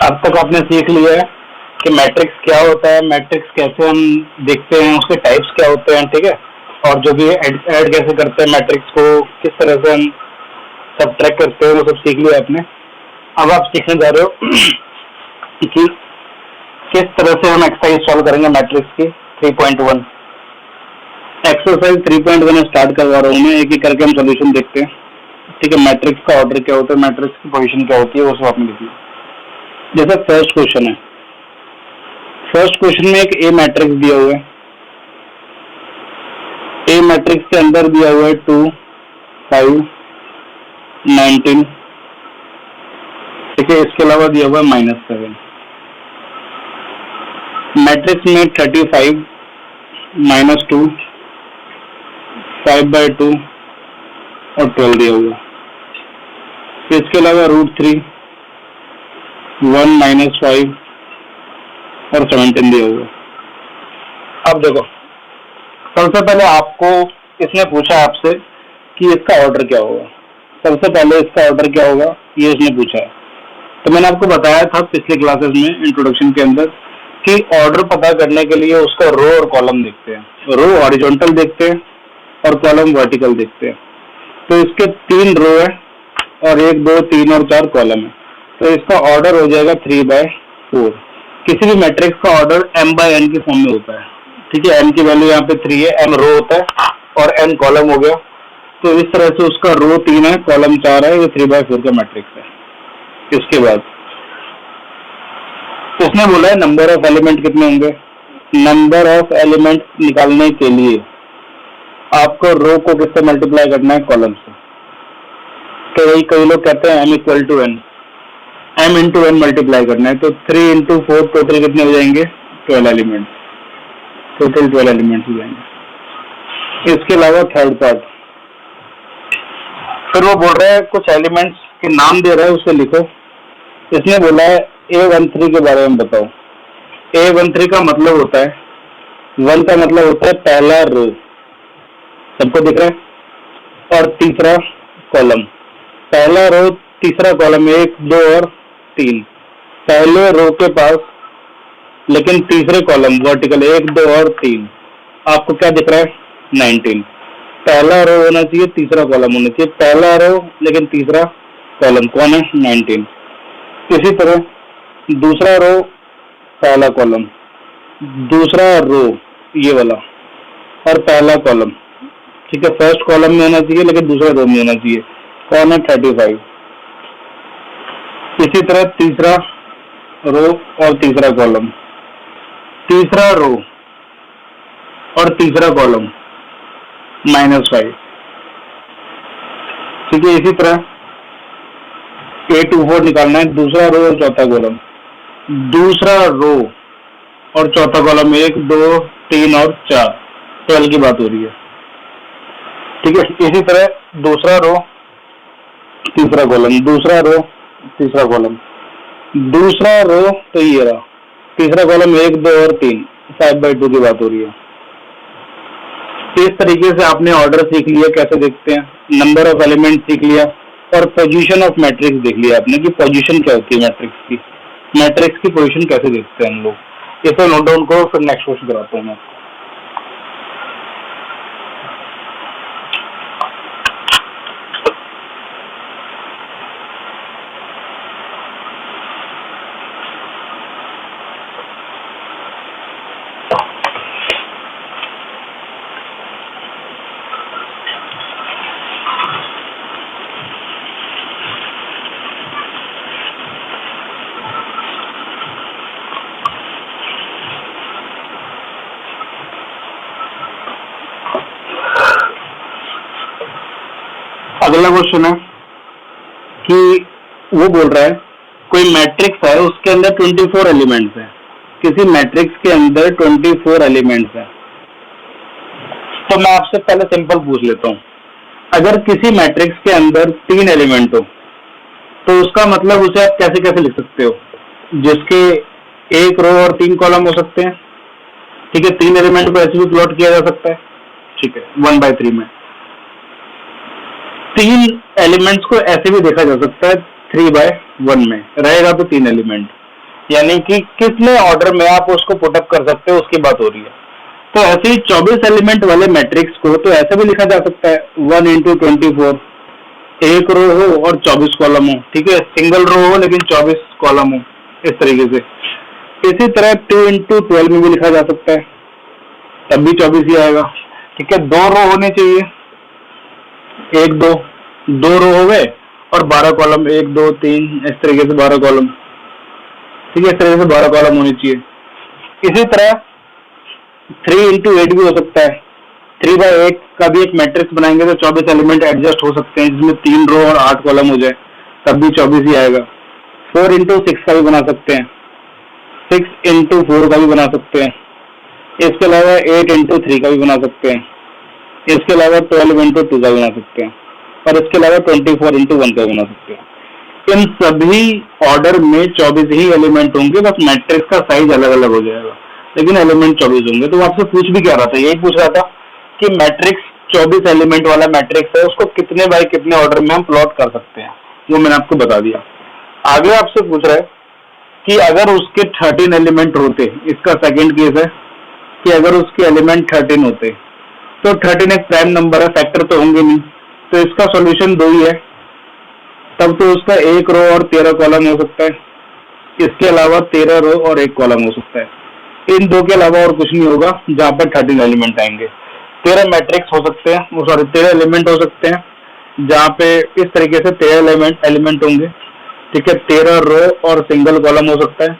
अब तक आपने सीख लिया है कि मैट्रिक्स क्या होता है, मैट्रिक्स कैसे हम देखते हैं, उसके टाइप्स क्या होते हैं, ठीक है, और जो भी ऐड कैसे करते हैं मैट्रिक्स को, किस तरह से हम सब्ट्रैक्ट करते हैं, वो सब सीख लिया आपने। अब आप सीखने जा रहे हो कि किस तरह से हम एक्सरसाइज सॉल्व करेंगे मैट्रिक्स की 3.1। एक्सरसाइज 3.1 स्टार्ट करवा रहा हूँ मैं, एक एक करके हम सॉल्यूशन देखते हैं, ठीक है। मैट्रिक्स का ऑर्डर क्या होता है, मैट्रिक्स की पोजीशन क्या होती है, वो सब आपने लिखी। जैसे फर्स्ट क्वेश्चन है, फर्स्ट क्वेश्चन में एक ए मैट्रिक्स दिया हुआ है, ए मैट्रिक्स के अंदर दिया हुआ है 2, 5, 19, ठीक है। इसके अलावा दिया हुआ है -7। मैट्रिक्स में 35, -2, 5/2 और 12 दिया हुआ है। इसके अलावा √3, 1, -5 और 17 दिया हुआ है। अब देखो, सबसे पहले आपको इसने पूछा आपसे कि इसका ऑर्डर क्या होगा। सबसे पहले इसका ऑर्डर क्या होगा ये इसने पूछा है। तो मैंने आपको बताया था पिछले क्लासेस में इंट्रोडक्शन के अंदर कि ऑर्डर पता करने के लिए उसका रो और कॉलम देखते हैं। रो हॉरिजॉन्टल देखते हैं और कॉलम वर्टिकल देखते हैं। तो इसके 3 रो है और 1, 2, 3 और 4 कॉलम है। तो इसका ऑर्डर हो जाएगा 3/4। किसी भी मैट्रिक्स का ऑर्डर m/n की फॉर्म में होता है, ठीक है। m की वैल्यू यहाँ पे 3 है, m रो होता है और n कॉलम हो गया। तो इस तरह से उसका रो 3 है, कॉलम 4 है, ये 3/4 का मैट्रिक्स है। इसके बाद उसने बोला है नंबर ऑफ एलिमेंट कितने होंगे। नंबर ऑफ एलिमेंट निकालने के लिए आपको रो को किससे मल्टीप्लाई करना है, कॉलम से। तो वही कई लोग कहते हैं m = n, m × n multiply करना है। तो 3 × 4 टोटल कितने हो जाएंगे, 12 एलिमेंट, टोटल 12 एलिमेंट हो जाएंगे। इसके अलावा थर्ड पार्ट, फिर वो बोल रहा है कुछ एलिमेंट्स के नाम दे रहा है, उसे लिखो। इसने बोला है A13 के बारे में बताओ। A13 का मतलब होता है, 1 का मतलब होता है पहला रो, सबको दिख रहा है, और तीसरा कॉलम। पहला रो, तीसरा कॉलम, 1, 2 और 3। पहले रो के पास लेकिन तीसरे कॉलम वर्टिकल 1, 2 और 3, आपको क्या दिख रहा है, 19। पहला रो होना चाहिए, तीसरा कॉलम होना चाहिए। पहला रो लेकिन तीसरा कॉलम कौन है, 19। इसी तरह दूसरा रो, पहला कॉलम, दूसरा रो ये वाला, और पहला कॉलम, ठीक है। फर्स्ट कॉलम में होना चाहिए लेकिन दूसरा रो में होना चाहिए, कौन है, 35। इसी तरह तीसरा रो और तीसरा कॉलम, तीसरा रो और तीसरा कॉलम, -5, ठीक है। इसी तरह A24 निकालना है, दूसरा रो और चौथा कॉलम, दूसरा रो और चौथा कॉलम, 1, 2, 3 और 4, 12 की बात हो रही है, ठीक है। इसी तरह दूसरा रो, तीसरा कॉलम, दूसरा रो, तीसरा कॉलम, दूसरा रो, तो ये रहा तीसरा कॉलम, 1, 2 और 3, 5/2 की बात हो रही है। इस तरीके से आपने ऑर्डर सीख लिया कैसे देखते हैं, नंबर ऑफ एलिमेंट सीख लिया, और पोजीशन ऑफ मैट्रिक्स देख लिया आपने कि पोजीशन क्या होती है मैट्रिक्स की, मैट्रिक्स की पोजीशन कैसे देखते हैं हम लोग। इसे नोट डाउन करो, फिर नेक्स्ट क्वेश्चन कराता हूँ मैं। अगला क्वेश्चन है कि वो बोल रहा है कोई मैट्रिक्स है, उसके अंदर 24 एलिमेंट्स हैं। किसी मैट्रिक्स के अंदर 24 एलिमेंट्स हैं। तो मैं आपसे पहले सिंपल पूछ लेता हूँ, अगर किसी मैट्रिक्स के अंदर 3 एलिमेंट हो तो उसका मतलब उसे आप कैसे कैसे लिख सकते हो, जिसके 1 रो और 3 कॉलम हो सकते हैं, ठीक है। 3 एलिमेंट को ऐसे भी प्लॉट किया जा सकता है, ठीक है, 1/3 में। 3 एलिमेंट्स को ऐसे भी देखा जा सकता है 3/1 में, रहेगा तो 3 एलिमेंट। यानी कि कितने ऑर्डर में आप उसको पुटअप कर सकते हो उसकी बात हो रही है। तो ऐसे ही 24 एलिमेंट वाले मैट्रिक्स को तो ऐसा भी लिखा जा सकता है 1 इंटू 24, एक रो हो और 24 कॉलम हो, ठीक है, सिंगल रो हो लेकिन 24 कॉलम हो, इस तरीके से। इसी तरह 2 इंटू 12 में भी लिखा जा सकता है, तब भी 24 ही आएगा, ठीक है। 2 रो होने चाहिए, 1 2 रो हो गए और 12 कॉलम, 1 2 3 इस तरीके से 12 कॉलम, ठीक है, इस तरीके से 12 कॉलम होनी चाहिए। इसी तरह 3 इंटू 8 भी हो सकता है, 3/8 का भी एक मैट्रिक्स बनाएंगे तो 24 एलिमेंट एडजस्ट हो सकते हैं, जिसमें 3 रो और 8 कॉलम हो जाए, तब भी 24 ही आएगा। 4 इंटू 6 का भी बना सकते हैं, 6 इंटू 4 का भी बना सकते हैं, इसके अलावा 8 इंटू 3 का भी बना सकते हैं, इसके अलावा 12 इंटू 2 का भी बना सकते हैं, और इसके अलावा 24 इंटू 1 का भी बना सकते हैं। इन सभी ऑर्डर में 24 ही एलिमेंट होंगे, बस मैट्रिक्स का साइज अलग अलग हो जाएगा, लेकिन एलिमेंट 24 होंगे। तो आपसे पूछ भी क्या रहा था, यही पूछ रहा था कि मैट्रिक्स 24 एलिमेंट वाला मैट्रिक्स है, उसको कितने बाय कितने ऑर्डर में हम प्लॉट कर सकते हैं, वो मैंने आपको बता दिया। आगे आपसे पूछ रहा है कि अगर उसके 13 एलिमेंट होते, इसका सेकंड केस है कि अगर उसके एलिमेंट 13 होते, तो 13 एक प्राइम नंबर है, फैक्टर तो होंगे नहीं, तो इसका सॉल्यूशन 2 ही है, तब तो उसका 1 रो और 13 कॉलम हो सकता है, इसके अलावा 13 रो और 1 कॉलम हो सकता है। इन 2 के अलावा और कुछ नहीं होगा जहां पर 13 एलिमेंट आएंगे। 13 मैट्रिक्स हो सकते हैं, वो सॉरी 13 एलिमेंट हो सकते हैं, जहाँ पे इस तरीके से 13 एलिमेंट होंगे, ठीक है। 13 रो और सिंगल कॉलम हो सकता है,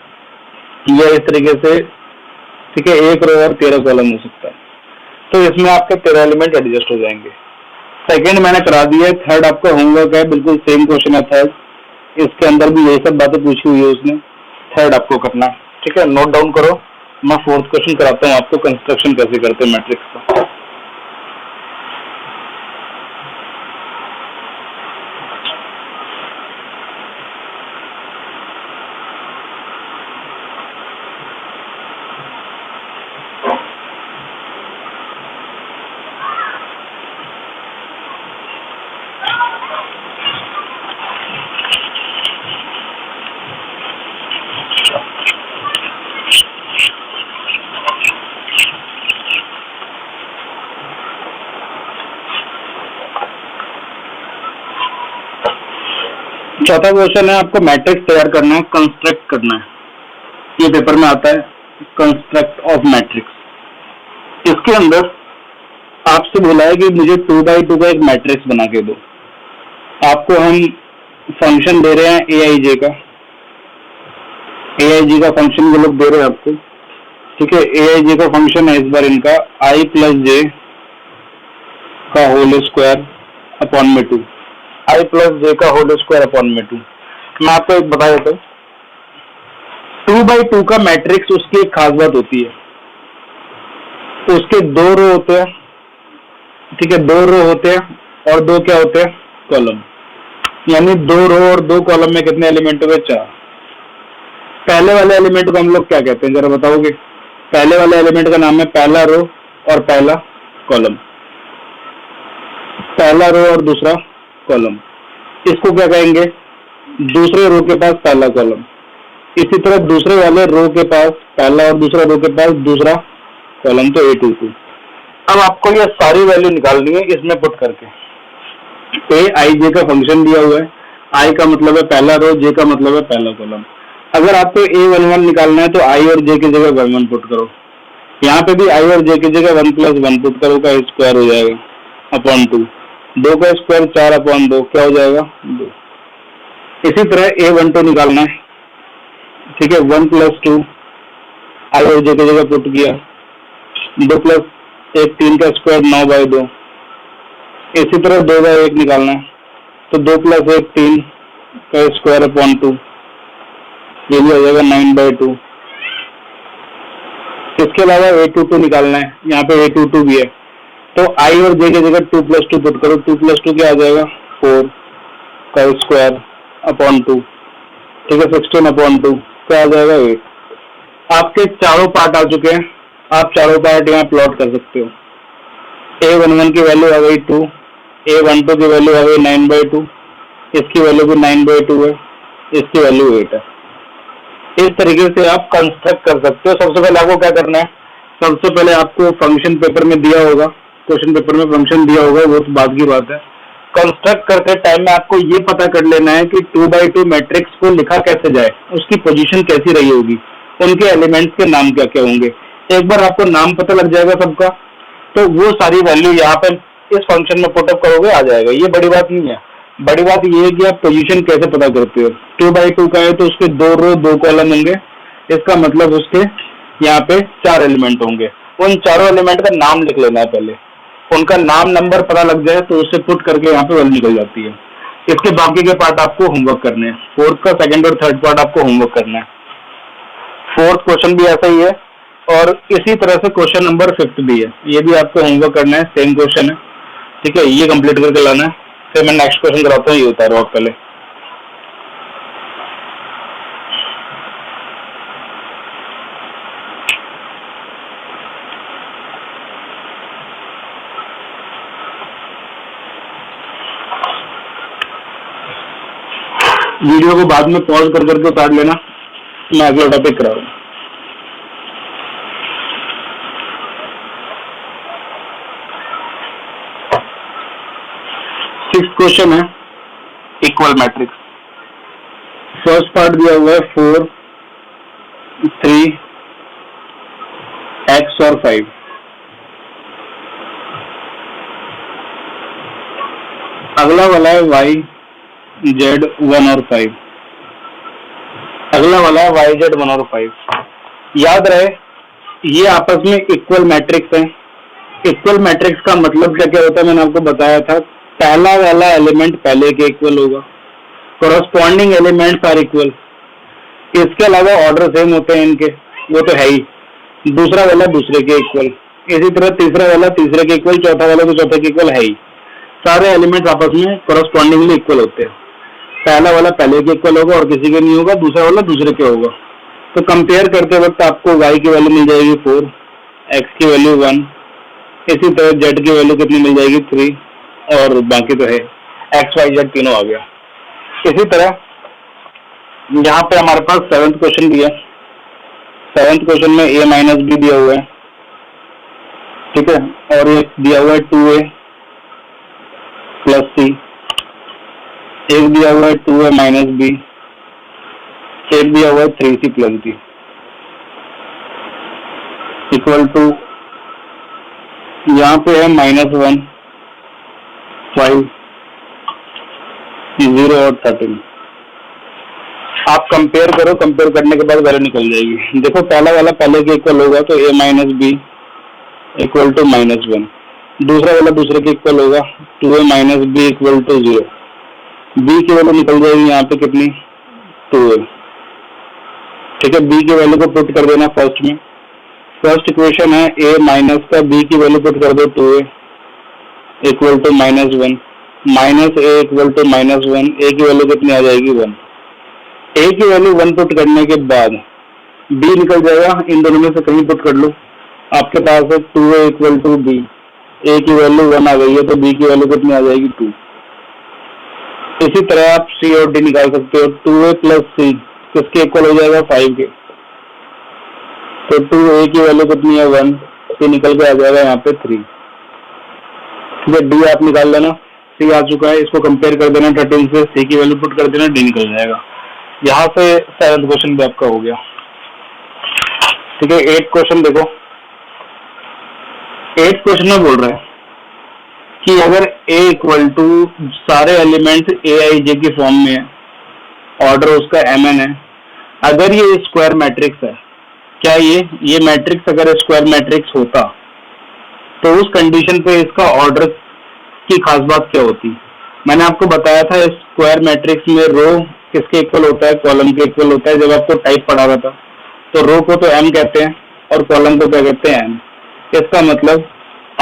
या इस तरीके से, ठीक है, 1 रो और 13 कॉलम हो सकता है। तो इसमें आपके 13 एलिमेंट एडजस्ट हो जाएंगे। सेकंड मैंने करा दिया है, थर्ड आपका होमवर्क है, बिल्कुल सेम क्वेश्चन है थर्ड, इसके अंदर भी यही सब बातें पूछी हुई है उसने, थर्ड आपको करना है, ठीक है, नोट डाउन करो। मैं फोर्थ क्वेश्चन कराता हूँ आपको, कंस्ट्रक्शन कैसे करते हैं मैट्रिक्स का। चौथा क्वेश्चन है, आपको मैट्रिक्स तैयार करना है, कंस्ट्रक्ट करना है, ये पेपर में आता है, कंस्ट्रक्ट ऑफ मैट्रिक्स। इसके अंदर आपसे बोला है कि मुझे 2x2 का एक मैट्रिक्स बना के दो। आपको हम फंक्शन दे रहे हैं aij का, aij का फंक्शन वो लोग दे रहे हैं आपको, ठीक है। aij का फंक्शन है इस बार इनका i प्लस जे का होल स्क्वायर अपॉन में 2, i प्लस जे का होल स्क्वायर अपॉन में 2। मैं आपको एक बता देता हूँ, 2x2 का मैट्रिक्स उसकी एक खास बात होती है, तो उसके 2 रो होते हैं, ठीक है, 2 रो होते हैं और 2 क्या होते हैं, कॉलम, यानी 2 रो और 2 कॉलम में कितने एलिमेंट हो गए, 4। पहले वाले एलिमेंट को हम लोग क्या कहते हैं जरा बताओगे? पहले वाले एलिमेंट का नाम है पहला रो और पहला कॉलम, पहला रो और दूसरा कॉलम, इसको क्या कहेंगे, दूसरे रो के पास पहला कॉलम। इसी तरह दूसरे वाले रो के पास पहला और दूसरा रो के पास दूसरा कॉलम, तो a22। अब आपको ये सारी वैल्यू निकालनी है इसमें पुट करके। aij का फंक्शन दिया हुआ है, i का मतलब है पहला रो, j का मतलब है पहला कॉलम। अगर आपको a11 निकालना है तो i और j की जगह 11 पुट करो, यहाँ पे भी i और j की जगह 1 + 1 पुट करो, का स्क्वायर हो जाएगा अपॉन 2, 2 का स्क्वायर 4 अपॉन 2 क्या हो जाएगा 2। इसी तरह a12 निकालना है, ठीक है, 1 + 2 i और j की जगह पुट किया, 2 + 1 3 का स्क्वायर 9/2। इसी तरह 2/1 निकालना है तो 2 + 1 3 का स्क्वायर अपॉन 2, ये भी हो जाएगा 9/2। इसके अलावा a22 निकालना है, यहाँ पे a22 भी है, तो i और j की जगह 2 + 2 पुट करो, 2 + 2 क्या आ जाएगा 4 का स्क्वायर अपॉन 2, ठीक है, 16/2 क्या आ जाएगा 8। आपके चारों पार्ट आ चुके हैं, आप चारों पार्ट यहाँ प्लॉट कर सकते हो। a11 की वैल्यू आ गई 2, a12 की वैल्यू आ गई 9/2, इसकी वैल्यू भी 9/2 है, इसकी वैल्यू 8 है। इस तरीके से आप कंस्ट्रक्ट कर सकते हो। सबसे पहले आपको क्या करना है, सबसे पहले आपको फंक्शन पेपर में दिया होगा, क्वेश्चन पेपर में फंक्शन दिया होगा, वो तो बाद की बात है। कंस्ट्रक्ट करते टाइम में आपको ये पता कर लेना है कि 2x2 मैट्रिक्स को लिखा कैसे जाए, उसकी पोजीशन कैसी रही होगी, उनके एलिमेंट्स के नाम क्या क्या होंगे। एक बार आपको नाम पता लग जाएगा सबका, तो वो सारी वैल्यू यहाँ पे इस फंक्शन में पुटअप करोगे, आ जाएगा। ये बड़ी बात नहीं है। बड़ी बात ये है कि आप पोजीशन कैसे पता करते हो। 2x2 का है तो उसके 2 रो 2 कॉलम होंगे, इसका मतलब उसके यहाँ पे 4 एलिमेंट होंगे। उन चारों एलिमेंट का नाम लिख लेना है पहले, उनका नाम नंबर पता लग जाए तो उससे पुट करके यहाँ पे वैल्यू निकल जाती है। इसके बाकी के पार्ट आपको होमवर्क करने हैं। फोर्थ का सेकंड और थर्ड पार्ट आपको होमवर्क करना है। फोर्थ क्वेश्चन भी ऐसा ही है और इसी तरह से क्वेश्चन नंबर 5 भी है, ये भी आपको होमवर्क करना है, सेम क्वेश्चन है, ठीक है। ये कंप्लीट करके लाना है, फिर मैं नेक्स्ट क्वेश्चन कराता हूँ, ये उतारो आप पहले। वीडियो को बाद में पॉज कर करके उतार लेना, मैं अगला टॉपिक करा रहा हूँ। सिक्स्थ क्वेश्चन है इक्वल मैट्रिक्स। फर्स्ट पार्ट दिया हुआ है 4, 3, x और 5। अगला वाला है y, z, 1 और 5। अगला वाला है y, z, 1 और 5। याद रहे ये आपस में इक्वल मैट्रिक्स है। इक्वल मैट्रिक्स का मतलब क्या क्या होता है, मैंने आपको बताया था। पहला वाला एलिमेंट पहले के इक्वल होगा, कोरस्पॉन्डिंग एलिमेंट्स आर इक्वल। इसके अलावा ऑर्डर सेम होते हैं इनके, वो तो है ही। दूसरा वाला दूसरे के इक्वल, इसी तरह तीसरा वाला तीसरे के इक्वल, चौथा वाला तो चौथे के इक्वल है ही। सारे एलिमेंट्स आपस में कोरस्पॉन्डिंगली इक्वल होते हैं। पहला वाला पहले के इक्वल होगा और किसी के नहीं होगा, दूसरा वाला दूसरे के होगा। तो कंपेयर करते वक्त आपको y की वैल्यू मिल जाएगी 4, x की वैल्यू 1, इसी तरह z की वैल्यू कितनी मिल जाएगी 3, और बाकी तो है x, y, z तीनों आ गया। इसी तरह यहाँ पे हमारे पास 7th क्वेश्चन दिया। 7th क्वेश्चन में a माइनस बी दिया हुआ है, ठीक है, और ये दिया हुआ है 2a प्लस सी, एक दिया हुआ है 2a माइनस बी, एक दिया हुआ है 3c plus D, equal to यहाँ पे है -1, 5, 0 और 13। आप कंपेयर करो, कंपेयर करने के बाद वैल्यू निकल जाएगी। देखो पहला वाला पहले के इक्वल होगा तो a minus B equal to -1, दूसरा वाला दूसरे के इक्वल होगा 2a minus B equal to 0। b की वैल्यू निकल जाएगी यहाँ पे कितनी, 2a, ठीक है। b की वैल्यू को पुट कर देना फर्स्ट में। फर्स्ट इक्वेशन है a माइनस का b की वैल्यू पुट कर दो 2a equal to -1, minus a equal to -1, a की वैल्यू कितनी आ जाएगी 1। a की वैल्यू 1 पुट करने के बाद b निकल जाएगा, इन दोनों में से कहीं पुट कर लो। आपके पास है 2a equal to b, a की वैल्यू 1 आ गई है तो b की वैल्यू कितनी आ जाएगी 2। इसी तरह आप c और d निकाल सकते हो। 2a प्लस c किसके इक्वल हो जाएगा, 5 के, तो 2a की वैल्यू कितनी है 1, c निकल के आ जाएगा यहाँ पे 3, ठीक है। d आप निकाल लेना, c आ चुका है, इसको कंपेयर कर देना 13 से, c की वैल्यू पुट कर देना, d निकल जाएगा। यहाँ से 7th क्वेश्चन भी आपका हो गया, ठीक है। 8th क्वेश्चन देखो। 8th क्वेश्चन में बोल रहा है कि अगर a इक्वल टू सारे एलिमेंट्स aij की फॉर्म में है, ऑर्डर उसका mn है, अगर ये स्क्वायर मैट्रिक्स है, क्या ये मैट्रिक्स अगर स्क्वायर मैट्रिक्स होता तो उस कंडीशन पे इसका ऑर्डर की खास बात क्या होती। मैंने आपको बताया था स्क्वायर मैट्रिक्स में रो किसके इक्वल होता है, कॉलम के इक्वल होता है। जब आपको टाइप पढ़ा रहा था तो रो को तो m कहते हैं और कॉलम को क्या कहते हैं, n। इसका मतलब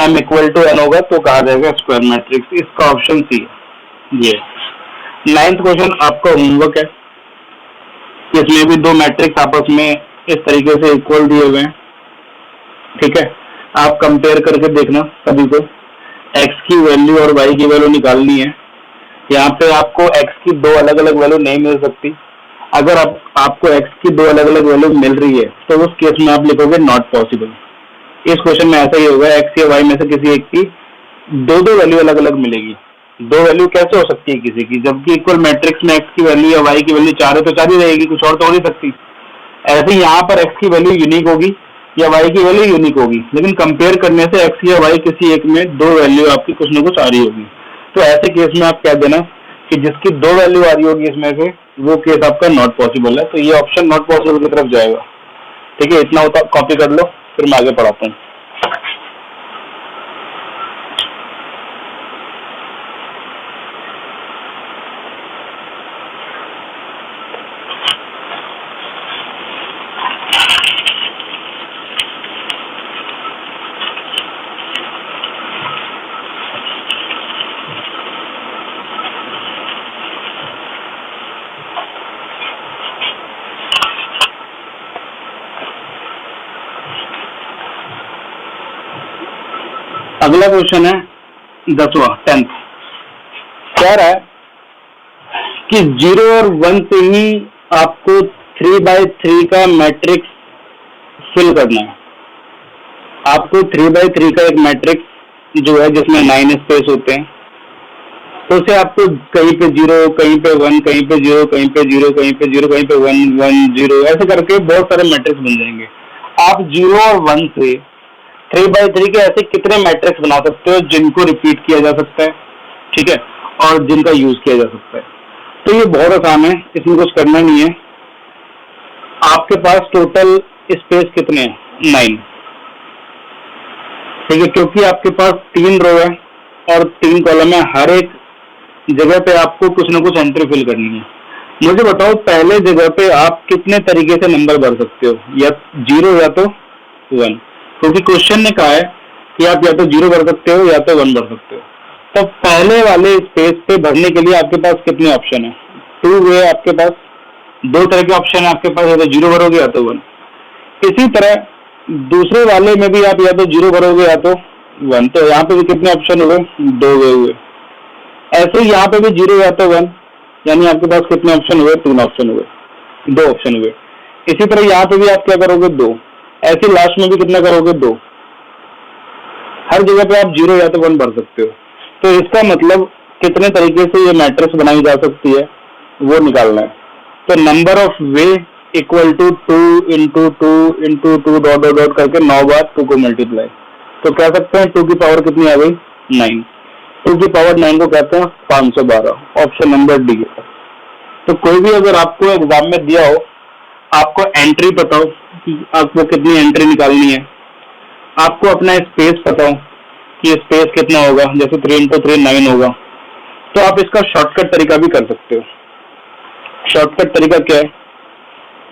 m इक्वल टू n होगा तो कहा जाएगा स्क्वायर मैट्रिक्स। इसका ऑप्शन सी है ये। 9th क्वेश्चन आपका होमवर्क है, इसमें भी दो मैट्रिक्स आपस में इस तरीके से इक्वल दिए हुए हैं, ठीक है। आप कंपेयर करके देखना सभी को। x की वैल्यू और y की वैल्यू निकालनी है। यहाँ पे आपको x की दो अलग अलग वैल्यू नहीं मिल सकती, अगर आपको x की दो अलग अलग वैल्यू मिल रही है तो उस केस में आप लिखोगे नॉट पॉसिबल। इस क्वेश्चन में ऐसा ही होगा, x या y में से किसी एक की दो दो वैल्यू अलग अलग मिलेगी। दो वैल्यू कैसे हो सकती है किसी की, जबकि इक्वल मैट्रिक्स में x की वैल्यू या y की वैल्यू 4 है तो 4 ही रहेगी, कुछ और तो हो नहीं सकती। ऐसे ही यहाँ पर x की वैल्यू यूनिक होगी या y की वैल्यू यूनिक होगी, लेकिन कंपेयर करने से x या y किसी एक में दो वैल्यू आपकी कुछ ना कुछ आ रही होगी। तो ऐसे केस में आप कह देना कि जिसकी दो वैल्यू आ रही होगी इसमें से वो केस आपका नॉट पॉसिबल है। तो ये ऑप्शन नॉट पॉसिबल की तरफ जाएगा। ठीक है, इतना होता कॉपी कर लो, फिर मैं आगे पढ़ाता हूँ। अगला क्वेश्चन है 10वां 10th। कह रहा है कि 0 और 1 से ही आपको 3/3 का मैट्रिक्स फिल करना है। आपको 3/3 का एक मैट्रिक्स जो है जिसमें 9 स्पेस होते हैं, तो उसे आपको कहीं पे 0, कहीं पे 1, कहीं पे 0, कहीं पे 0, कहीं पे 0, कहीं पे 1, 1, 0 ऐसे करके बहुत सारे मैट्रिक्स बन जाएंगे। आप 0 और 1 से 3/3 के ऐसे कितने मैट्रिक्स बना सकते हो जिनको रिपीट किया जा सकता है, ठीक है, और जिनका यूज किया जा सकता है। तो ये बहुत आसान है, इसमें कुछ करना नहीं है। आपके पास टोटल स्पेस कितने हैं? 9। ठीक है, क्योंकि आपके पास 3 रो है और 3 कॉलम है, हर एक जगह पे आपको कुछ ना कुछ एंट्री फिल करनी है। मुझे बताओ पहले जगह पे आप कितने तरीके से नंबर भर सकते हो, या 0 या तो 1, क्योंकि क्वेश्चन ने कहा है कि आप या तो 0 भर सकते हो या तो 1 भर सकते हो। तो पहले वाले स्पेस पे भरने के लिए आपके पास कितने ऑप्शन है? 2 वे आपके पास, दो तरह के ऑप्शन है आपके पास, या तो 0 भरोगे या तो 1। इसी तरह दूसरे वाले में भी आप या तो 0 भरोगे या तो 1, तो यहाँ पे भी कितने ऑप्शन हुए? 2 वे हुए। ऐसे ही यहाँ पे भी 0 या तो 1, यानी आपके पास कितने ऑप्शन हुए? 3 ऑप्शन हुए, 2 ऑप्शन हुए। इसी तरह यहाँ पे भी आप क्या करोगे? 2। ऐसे लास्ट में भी कितना करोगे? 2। हर जगह पे आप 0 या तो 1 भर सकते हो। तो इसका मतलब कितने तरीके से ये मैट्रिक्स बनाई जा सकती है वो निकालना है। तो number of way equal to 2 into 2 into 2 dot dot dot करके 9 बार 2 को मल्टीप्लाई। तो कह सकते हैं 2 की पावर कितनी आ गई? 9। 2 की पावर 9 को कहते हैं 512। Option number D. तो कोई भी अगर आपको एग्जाम में दिया हो, आपको एंट्री पता हो कि आपको कितनी एंट्री निकालनी है, आपको अपना स्पेस पता हो कि स्पेस कितना होगा, जैसे 3 इंटू 3 9 होगा, तो आप इसका शॉर्टकट तरीका भी कर सकते हो। शॉर्टकट तरीका क्या है?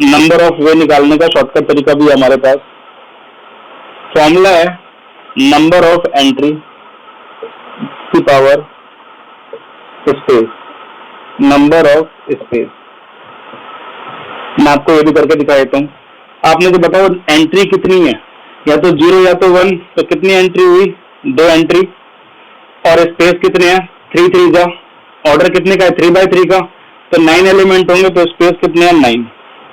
नंबर ऑफ वे निकालने का शॉर्टकट तरीका भी हमारे पास फॉर्मूला है, नंबर ऑफ एंट्री की power space, number of space. मैं आपको ये भी करके दिखा देता हूँ। आपने जो बताओ एंट्री कितनी है, या तो 0 या तो 1, तो कितनी एंट्री हुई? 2 एंट्री। और स्पेस कितने हैं? 3 3 का। ऑर्डर कितने का है? 3/3 का। तो 9 एलिमेंट होंगे तो स्पेस कितने हैं? 9।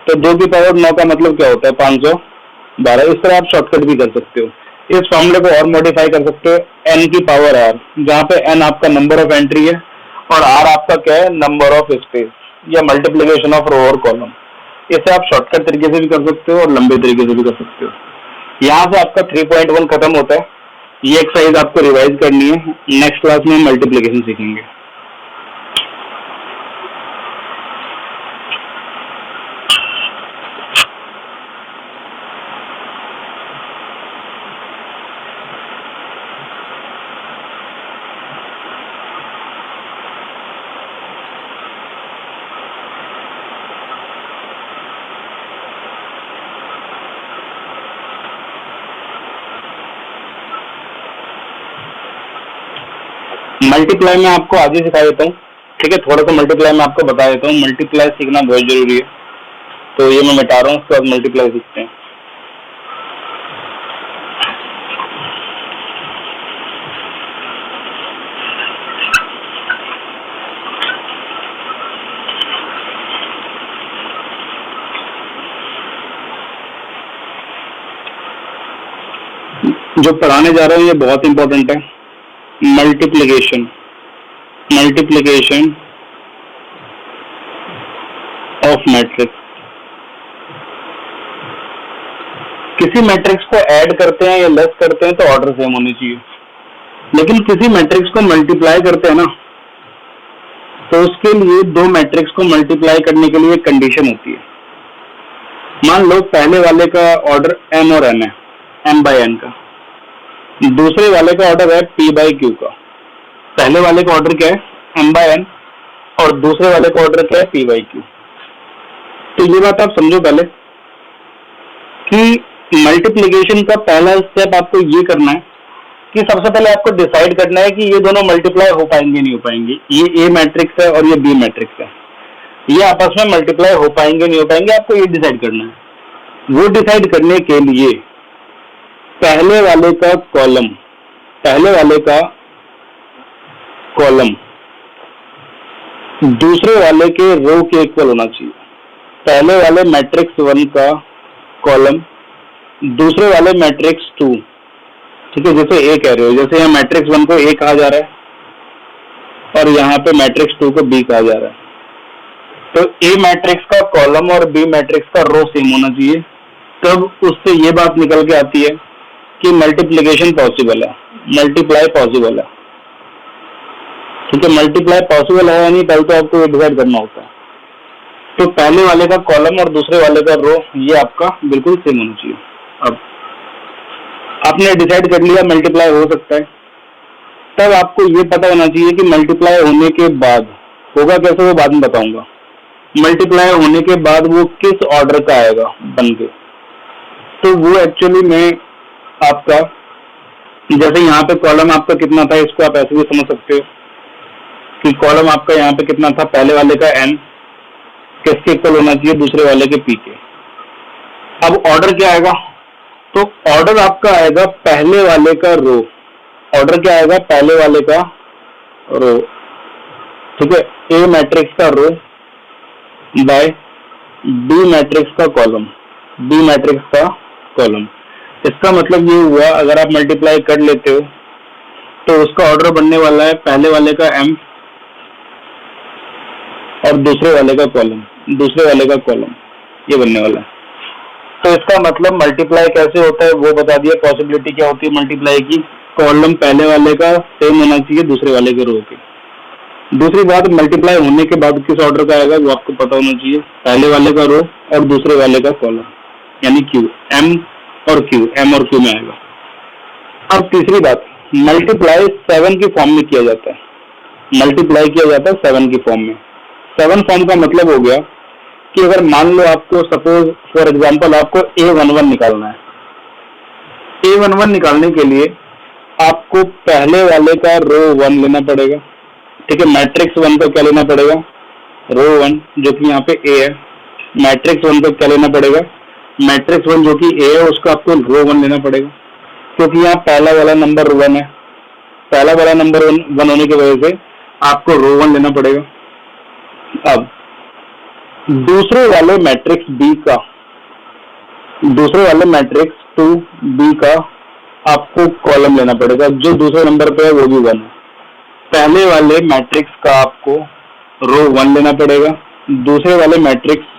तो 2 की पावर 9 का मतलब क्या होता है? 512। इस तरह आप शॉर्टकट भी कर सकते हो। इस फॉर्मूले को और मॉडिफाई कर सकते हो, n की पावर r, जहाँ पे n आपका नंबर ऑफ एंट्री है और r आपका क्या है? नंबर ऑफ स्पेस या मल्टीप्लीकेशन ऑफ रो और कॉलम। इसे आप शॉर्टकट तरीके से भी कर सकते हो और लंबे तरीके से भी कर सकते हो। यहाँ से आपका 3.1 खत्म होता है। ये एक्सरसाइज आपको रिवाइज करनी है, नेक्स्ट क्लास में मल्टीप्लीकेशन सीखेंगे। मल्टीप्लाई में आपको आगे सिखा देता हूँ, ठीक है। थोड़ा सा मल्टीप्लाई में आपको बता देता हूँ। मल्टीप्लाई सीखना बहुत जरूरी है, तो ये मैं मिटा रहा हूँ, उसके बाद मल्टीप्लाई सीखते हैं। जो पढ़ाने जा रहा हूँ ये बहुत इंपॉर्टेंट है। Multiplication, multiplication of matrix. किसी मैट्रिक्स को ऐड करते हैं या लेस करते हैं तो ऑर्डर सेम होनी चाहिए, लेकिन किसी मैट्रिक्स को मल्टीप्लाई करते हैं ना, तो उसके लिए दो मैट्रिक्स को मल्टीप्लाई करने के लिए एक कंडीशन होती है। मान लो पहले वाले का ऑर्डर m और n है, m by n का, दूसरे वाले का ऑर्डर है p by q का। पहले वाले का ऑर्डर क्या है m by n और दूसरे वाले का ऑर्डर क्या है p by q। तो ये बात आप समझो पहले कि मल्टीप्लिकेशन का पहला स्टेप आपको ये करना है कि सबसे पहले आपको डिसाइड करना है कि ये दोनों मल्टीप्लाई हो पाएंगे नहीं हो पाएंगे। ये ए मैट्रिक्स है और ये बी मैट्रिक्स है, ये आपस में मल्टीप्लाई हो पाएंगे नहीं हो पाएंगे, आपको ये डिसाइड करना है। वो डिसाइड करने के लिए पहले वाले का कॉलम, पहले वाले का कॉलम दूसरे वाले के रो के इक्वल होना चाहिए। पहले वाले मैट्रिक्स 1 का कॉलम दूसरे वाले मैट्रिक्स 2, ठीक है, जैसे ए कह रहे हो, जैसे यहाँ मैट्रिक्स 1 को ए कहा जा रहा है और यहाँ पे मैट्रिक्स 2 को बी कहा जा रहा है, तो ए मैट्रिक्स का कॉलम और बी मैट्रिक्स का रो सेम होना चाहिए। तब उससे ये बात निकल के आती है कि मल्टीप्लिकेशन पॉसिबल है, मल्टीप्लाई पॉसिबल है। ठीक है, मल्टीप्लाई पॉसिबल है या नहीं पहले तो आपको डिसाइड करना होता है। तो पहले वाले का कॉलम और दूसरे वाले का रो ये आपका बिल्कुल सेम होना चाहिए। अब आपने डिसाइड कर लिया मल्टीप्लाई हो सकता है, तब आपको ये पता होना चाहिए कि मल्टीप्लाई होने के बाद होगा कैसे, वो बाद में बताऊंगा। मल्टीप्लाई होने के बाद वो किस ऑर्डर का आएगा बन के, तो वो एक्चुअली में आपका, जैसे यहाँ पे कॉलम आपका कितना था, इसको आप ऐसे भी समझ सकते हो कि कॉलम आपका यहाँ पे कितना था, पहले वाले का n किसके इक्वल होना चाहिए, दूसरे वाले के p के। अब ऑर्डर क्या आएगा, तो ऑर्डर आपका आएगा पहले वाले का रो, ऑर्डर क्या आएगा, पहले वाले का रो, ठीक है, ए मैट्रिक्स का रो बाय बी मैट्रिक्स का कॉलम, बी मैट्रिक्स का कॉलम। इसका मतलब ये हुआ अगर आप मल्टीप्लाई कर लेते हो तो उसका ऑर्डर बनने वाला है पहले वाले का m और दूसरे वाले का कॉलम, दूसरे वाले का कॉलम, ये बनने वाला है। तो इसका मतलब मल्टीप्लाई कैसे होता है वो बता दिया। पॉसिबिलिटी क्या होती है मल्टीप्लाई की, कॉलम पहले वाले का सेम होना चाहिए दूसरे वाले के रो के। दूसरी बात, मल्टीप्लाई होने के बाद किस ऑर्डर का आएगा वो आपको पता होना चाहिए, पहले वाले का रो और दूसरे वाले का कॉलम, यानी क्यू, एम और क्यू, एम और क्यू में आएगा। अब तीसरी बात, मल्टीप्लाई 7 की फॉर्म में किया जाता है, मल्टीप्लाई किया जाता है 7 की फॉर्म में। 7 फॉर्म का मतलब हो गया कि अगर मान लो आपको सपोज फॉर एग्जांपल आपको A11 निकालना है, A11 निकालने के लिए आपको पहले वाले का रो 1 लेना पड़ेगा, ठीक है, मैट्रिक्स 1 को क्या लेना पड़ेगा, रो 1 जो कि यहाँ पे A है, मैट्रिक्स 1 को क्या लेना पड़ेगा, मैट्रिक्स 1 जो कि A है उसका आपको रो 1 लेना पड़ेगा, क्योंकि यहाँ पहला वाला नंबर 1 है, पहला वाला नंबर 1 होने की वजह से आपको रो 1 लेना पड़ेगा। अब दूसरे वाले मैट्रिक्स B का, दूसरे वाले मैट्रिक्स 2B का आपको कॉलम लेना पड़ेगा, जो दूसरे नंबर पे है वो भी 1 है। पहले वाले मैट्रिक्स का आपको रो 1 लेना पड़ेगा, दूसरे वाले मैट्रिक्स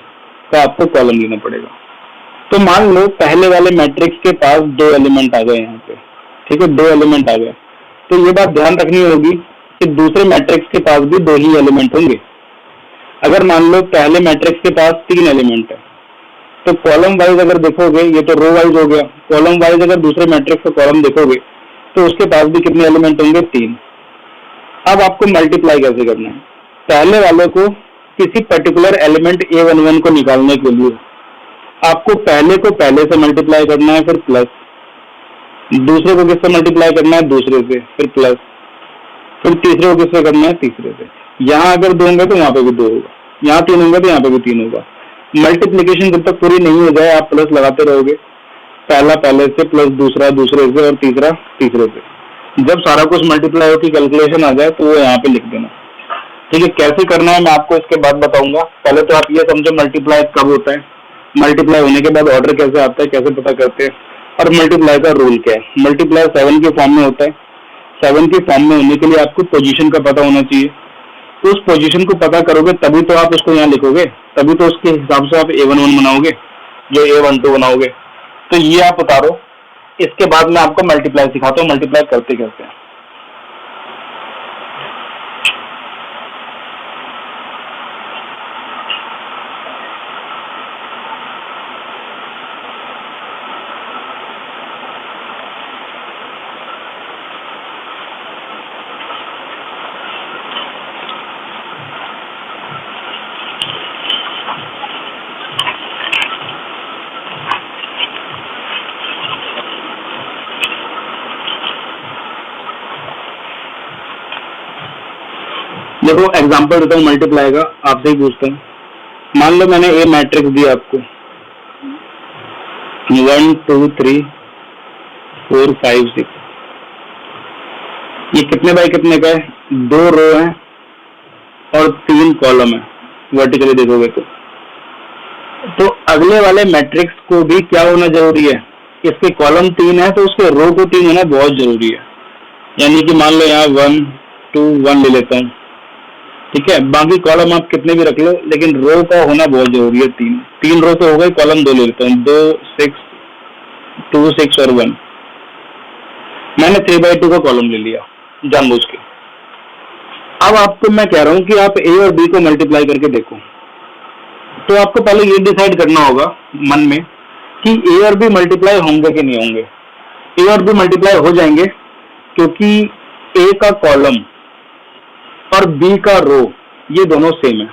का आपको कॉलम लेना पड़ेगा। तो मान लो पहले वाले मैट्रिक्स के पास 2 एलिमेंट आ गए यहाँ पे, ठीक है, 2 एलिमेंट आ गए, तो ये बात ध्यान रखनी होगी कि दूसरे मैट्रिक्स के पास भी 2 ही एलिमेंट होंगे। अगर मान लो पहले मैट्रिक्स के पास 3 एलिमेंट है, तो कॉलम वाइज अगर देखोगे, ये तो रो वाइज हो गया, कॉलम वाइज अगर दूसरे मैट्रिक्स का कॉलम देखोगे तो उसके पास भी कितने एलिमेंट होंगे, 3। अब आपको मल्टीप्लाई कैसे करना है, पहले वाले को किसी पर्टिकुलर एलिमेंट A11 को निकालने के लिए आपको पहले को पहले से मल्टीप्लाई करना है, फिर प्लस, दूसरे को किससे मल्टीप्लाई करना है, दूसरे से, फिर प्लस, फिर तीसरे को किससे करना है, तीसरे से। यहाँ अगर 2 होंगे तो वहां पे भी 2 होगा, यहाँ 3 होंगे तो यहाँ पे भी 3 होगा। मल्टीप्लिकेशन जब तक पूरी नहीं हो जाए आप प्लस लगाते रहोगे, पहला पहले से प्लस दूसरा दूसरे से और तीसरा तीसरे से। जब सारा कुछ मल्टीप्लाई होकर कैलकुलेशन आ जाए तो वो यहाँ पे लिख देना, ठीक है। कैसे करना है मैं आपको इसके बाद बताऊंगा। पहले तो आप ये समझो मल्टीप्लाई कब होता है, मल्टीप्लाई होने के बाद ऑर्डर कैसे आता है, कैसे पता करते हैं, और मल्टीप्लाई का रूल क्या है। मल्टीप्लाई 7 के फॉर्म में होता है। 7 के फॉर्म में होने के लिए आपको पोजीशन का पता होना चाहिए। तो उस पोजीशन को पता करोगे तभी तो आप उसको यहाँ लिखोगे, तभी तो उसके हिसाब से आप A11 बनाओगे, जो A12 बनाओगे। तो ये आप उतारो, इसके बाद मैं आपको मल्टीप्लाई सिखाता हूँ, मल्टीप्लाई करते कैसे हैं। देखो एग्जांपल देता हूँ मल्टीप्लाई का, आपसे ही पूछता हूँ। मान लो मैंने ए मैट्रिक्स दिया आपको 1 2 3 4 5 6। ये कितने बाय कितने का है? 2 रो है और 3 कॉलम है, वर्टिकली देखोगे तो अगले वाले मैट्रिक्स को भी क्या होना जरूरी है? इसके कॉलम 3 है तो उसके रो को 3 होना बहुत जरूरी है। यानी कि मान लो यहाँ 1 2 1 ले लेता हूँ, ठीक है। बाकी कॉलम आप कितने भी रख लो, लेकिन रो का होना बहुत जरूरी है। 3 रो तो हो गए, कॉलम 2 ले लेता हूँ, 2 6 2 6 और 1। मैंने 3/2 का कॉलम ले लिया जानबूझ के। अब आपको मैं कह रहा हूँ कि आप ए और बी को मल्टीप्लाई करके देखो। तो आपको पहले ये डिसाइड करना होगा मन में कि ए और बी मल्टीप्लाई होंगे कि नहीं होंगे। ए और बी मल्टीप्लाई हो जाएंगे, क्योंकि ए का कॉलम और बी का रो ये दोनों सेम है।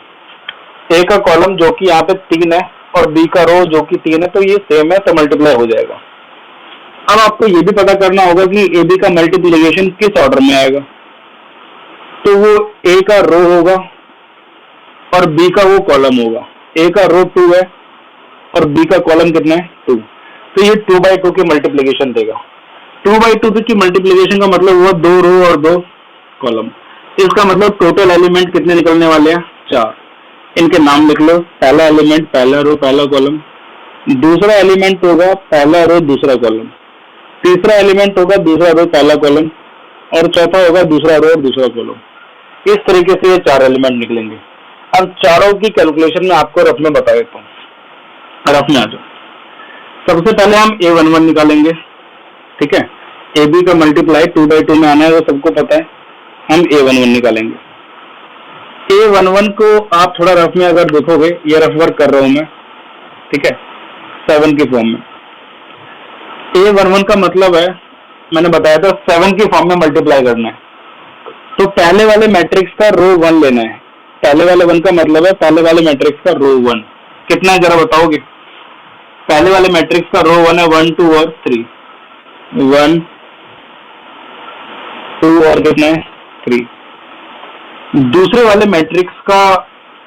ए का कॉलम जो कि यहाँ पे 3 है और बी का रो जो कि 3 है, तो ये सेम है, तो मल्टीप्लाई हो जाएगा। अब आपको ये भी पता करना होगा कि ए बी का मल्टीप्लिकेशन किस ऑर्डर में आएगा। तो वो ए का रो होगा और बी का वो कॉलम होगा। ए का रो 2 है और बी का कॉलम कितना है 2, तो ये 2/2 की मल्टीप्लिकेशन देगा। 2/2 की मल्टीप्लिकेशन का मतलब हुआ 2 रो और 2 कॉलम। इसका मतलब टोटल एलिमेंट कितने निकलने वाले हैं? 4। इनके नाम लिख लो। पहला एलिमेंट पहला रो पहला कॉलम, दूसरा एलिमेंट होगा पहला रो दूसरा कॉलम, तीसरा एलिमेंट होगा दूसरा रो पहला कॉलम, और चौथा होगा दूसरा रो और दूसरा कॉलम। इस तरीके से ये 4 एलिमेंट निकलेंगे। अब चारों की कैलकुलेशन में आपको रफ में बता देता हूँ। रफ में आ जाओ। सबसे पहले हम A11 निकालेंगे, ठीक है। ए बी का मल्टीप्लाई 2/2 में आना है, वो सबको पता है। हम A11 निकालेंगे। A11 को आप थोड़ा रफ में अगर देखोगे, ये रफ वर्क कर रहा हूं मैं, ठीक है, 7 की फॉर्म में। A11 का मतलब है, मैंने बताया था 7 की फॉर्म में मल्टीप्लाई करना है। तो पहले वाले मैट्रिक्स का रो 1 लेना है। पहले वाले 1 का मतलब है पहले वाले मैट्रिक्स का रो 1 कितना है, जरा बताओगे? पहले वाले मैट्रिक्स का रो 1 है 1 2 और 3, 1 2 और कितना है 3। दूसरे वाले मैट्रिक्स का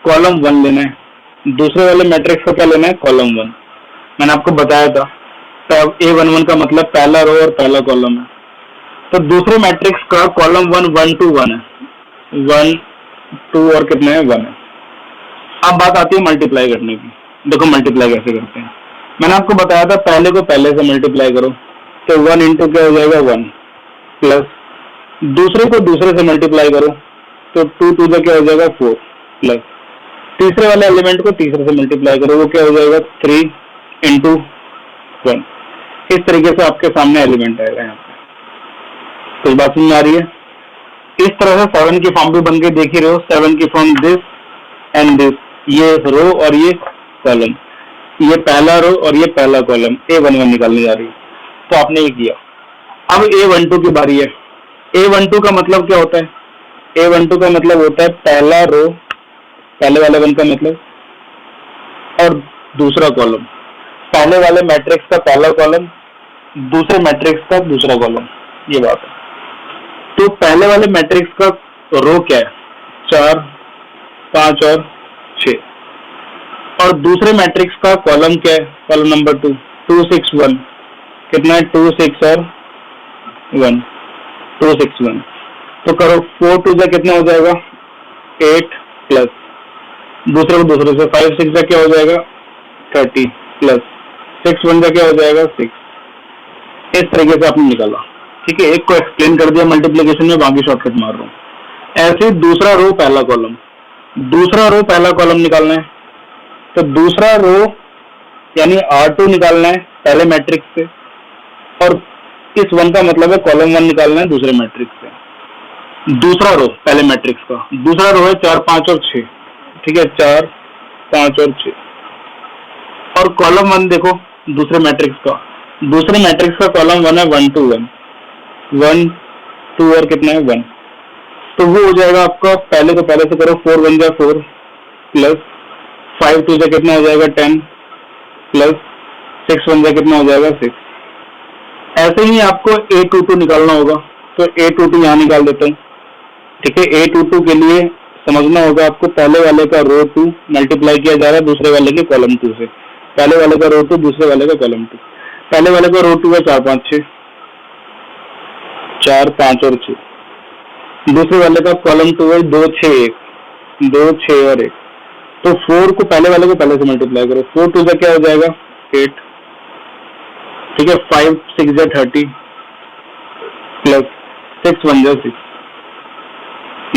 कॉलम 1 लेना है। दूसरे वाले मैट्रिक्स का क्या लेना है? कॉलम 1। मैंने आपको बताया था A11 का मतलब पहला रो और पहला कॉलम है। तो दूसरे मैट्रिक्स का कॉलम 1 1 2 1 है, 1 2 और कितना है 1 है। अब बात आती है मल्टीप्लाई करने की। देखो मल्टीप्लाई कैसे करते हैं। मैंने आपको बताया था पहले को पहले से मल्टीप्लाई करो, तो 1 इंटू क्या हो जाएगा 1, प्लस दूसरे को दूसरे से मल्टीप्लाई करो, तो 2 2 क्या हो जाएगा 4, प्लस तीसरे वाले एलिमेंट को तीसरे से मल्टीप्लाई करो, वो क्या हो जाएगा 3 इंटू 1। इस तरीके से आपके सामने एलिमेंट आएगा। यहाँ पे कुछ बात समझ आ रही है? इस तरह से 7 की फॉर्म भी बन के देख ही रहे हो। 7 की फॉर्म दिस एंड दिस, ये रो और ये कॉलम, ये पहला रो और ये पहला कॉलम, A11 निकालने जा रही है। तो आपने ये किया। अब A12 की बारी है। A12 का मतलब क्या होता है? A12 का मतलब होता है पहला रो, पहले वाले 1 का मतलब, और दूसरा कॉलम, पहले वाले मैट्रिक्स का पहला कॉलम, दूसरे मैट्रिक्स का दूसरा कॉलम। ये बात है। तो पहले वाले मैट्रिक्स का रो क्या है? 4 5 और 6, और दूसरे मैट्रिक्स का कॉलम क्या है? कॉलम नंबर 2 2 6 1, कितना है 2 6 और 1, 2 6 1। तो करो 4 2 का कितना हो जाएगा 8, प्लस दूसरे को दूसरे से 5 6 का क्या हो जाएगा 30, प्लस 6 1 का क्या हो जाएगा 6, इस तरीके से आपने निकाला, ठीक है। एक को एक्सप्लेन कर दिया मल्टीप्लीकेशन में, बाकी शॉर्टकट मार रहा हूँ। ऐसे दूसरा रो पहला कॉलम, दूसरा रो पहला कॉलम निकालना है, तो दूसरा रो यानी R2 निकालना है पहले मैट्रिक्स से, और इस 1 का मतलब है कॉलम 1 निकालना है दूसरे मैट्रिक्स से। दूसरा रो पहले मैट्रिक्स का, दूसरा रो है 4, 5 और 6, ठीक है, 4, 5 और 6। और कॉलम 1 देखो दूसरे मैट्रिक्स का, दूसरे मैट्रिक्स का कॉलम 1 है 1, 2, 1, 1, 2 और कितना है 1, तो वो हो जाएगा आपका, पहले को पहले से करो, 4 1 जा 4 प्लस 5 2 जा कितना हो जाएगा 10 प्लस 6 1 जा कितना हो जाएगा 6। ऐसे ही आपको A22 निकालना होगा, तो A22 यहाँ निकाल देता हूँ, ठीक है। A22 के लिए समझना होगा आपको, पहले वाले का रो 2 मल्टीप्लाई किया जा रहा है दूसरे वाले के कॉलम 2 से, पहले वाले का रो 2 दूसरे वाले का कॉलम 2। पहले वाले का रो 2 है 4 5 6, 4 5 और 6, दूसरे वाले का कॉलम 2 है 2 6 1, 2 6 और 1, तो 4 को पहले वाले को पहले से मल्टीप्लाई करो, 4 2 जा क्या हो जाएगा 8, ठीक है, 5 6 जा 30 प्लस 6 1 जा 6,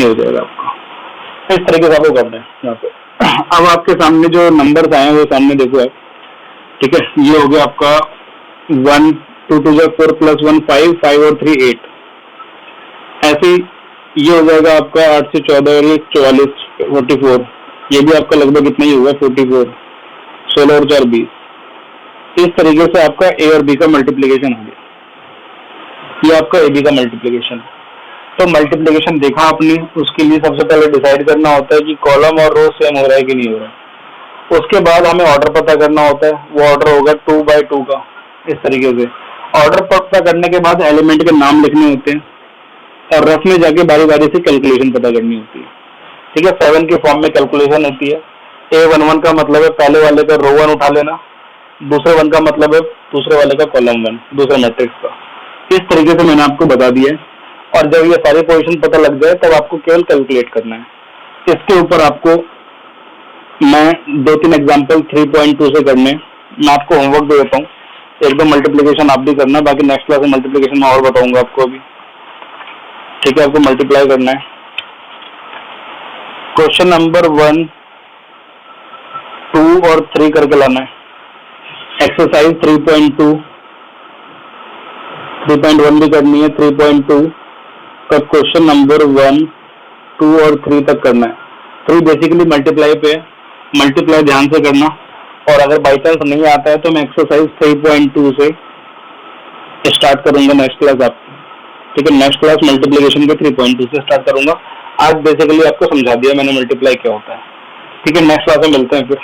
ये हो जाएगा आपका। इस तरीके से आपको करना है यहाँ पे। अब आपके सामने जो नंबर्स आए हैं वो सामने देखो आप, ठीक है। ये हो गया आपका 1 2 2 जा 4 प्लस 1 5, 5 और 3 8। ऐसे ही ये हो जाएगा आपका 8 से 14 और 1 44 44, ये भी आपका लगभग इतना ही होगा 44, 16 और 4 20। इस तरीके से आपका A और B का मल्टीप्लीकेशन हो गया। ये आपका AB का मल्टीप्लीकेशन। तो मल्टीप्लीकेशन देखा आपने, उसके लिए सबसे पहले डिसाइड करना होता है कि कॉलम और रो सेम हो रहा है कि नहीं हो रहा है। उसके बाद हमें ऑर्डर पता करना होता है, वो ऑर्डर होगा 2 by 2 का। इस तरीके से ऑर्डर पता करने के बाद एलिमेंट के नाम लिखने होते हैं, और रफ में जाके बारी बारी से कैलकुलेशन पता करनी होती है, ठीक है। 7 के फॉर्म में कैलकुलेशन होती है। A11 का मतलब है पहले वाले का रो 1 उठा लेना, दूसरे 1 का मतलब है दूसरे वाले का कॉलम 1 दूसरे मैट्रिक्स का। इस तरीके से मैंने आपको बता दिया है, और जब ये सारी पोजीशन पता लग जाए तब आपको केवल कैलकुलेट करना है। इसके ऊपर आपको मैं 2-3 एग्जांपल 3.2 से करने, मैं आपको होमवर्क दे देता हूँ, एक दो मल्टीप्लीकेशन आप भी करना, बाकी नेक्स्ट क्लास में मल्टीप्लीकेशन में और बताऊंगा आपको अभी, ठीक है। आपको मल्टीप्लाई करना है। क्वेश्चन नंबर 1, 2 और 3 करके लाना है। एक्सरसाइज 3.2, 3.1 भी करनी है, 3.2 का क्वेश्चन नंबर 1, 2 और 3 तक करना है। 3 बेसिकली मल्टीप्लाई पे है, मल्टीप्लाई ध्यान से करना, और अगर बाई चांस नहीं आता है तो मैं एक्सरसाइज 3.2 से स्टार्ट करूंगा नेक्स्ट क्लास आपकी, ठीक है। नेक्स्ट क्लास मल्टीप्लीकेशन के 3.2 से स्टार्ट करूंगा। आज बेसिकली आपको समझा दिया मैंने मल्टीप्लाई क्या होता है, ठीक है। नेक्स्ट क्लास में मिलते हैं फिर।